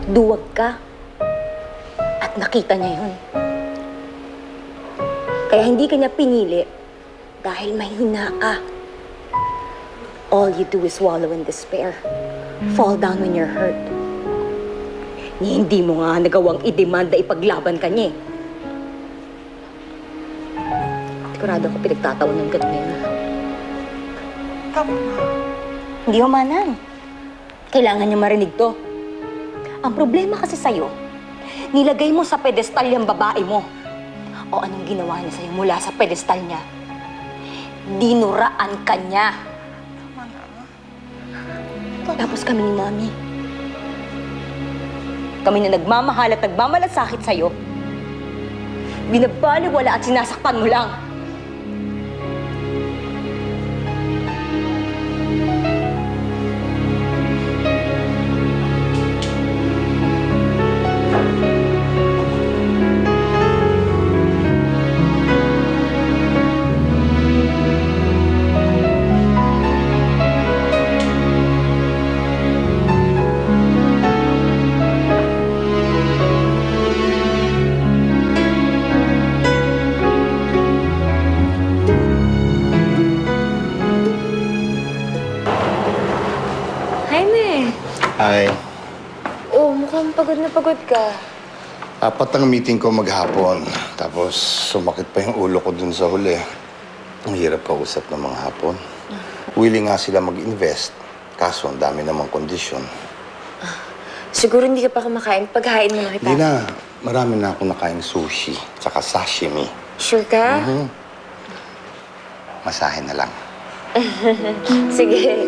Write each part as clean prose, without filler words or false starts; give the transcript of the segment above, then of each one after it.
Duwag ka. At nakita niya yun. Kaya hindi ka niya pinili dahil mahina ka. All you do is wallow in despair. Fall down when you're hurt. Hindi mo nga nagawang i-demand na ipaglaban ka niya. Sigurado ako pinagtatawanan ka niya. Tama na. Hindi humanan. Kailangan niya marinig to. Ang problema kasi sa'yo, nilagay mo sa pedestal yung babae mo. O anong ginawa niya sa'yo mula sa pedestal niya? Dinuraan ka niya. Tama na. Tapos kami ni Mami. Kami na nagmamahal at nagmamalasakit sa'yo. Binabaliwala at sinasaktan mo lang. Hi. Oh, mukhang pagod na pagod ka. Apat ang meeting ko maghapon. Tapos sumakit pa yung ulo ko dun sa huli. Ang hirap kausap ng mga hapon. Willing nga sila mag-invest. Kaso ang dami namang kondisyon. Siguro hindi ka pa kumakain. Paghain mo na kita. Hindi na. Marami na ako nakain sushi. Tsaka sashimi. Sure ka? Masahe na lang. Sige.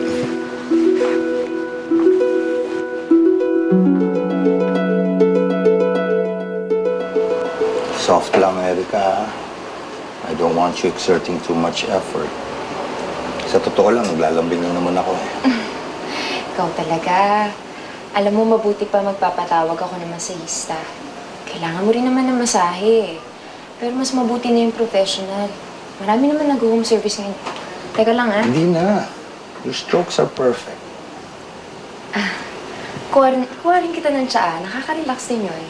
Soft lang, Erica. I don't want you exerting too much effort. Sa totoo lang, naglalambing lang naman ako eh. Ikaw talaga. Alam mo, mabuti pa magpapatawag ako ng masahista. Kailangan mo rin naman ng masahe. Pero mas mabuti na yung professional. Marami naman nag-home service ngayon. Teka lang, ah. Hindi na. Your strokes are perfect. Kuha rin kita ng tsaa. Nakaka-relax din yun.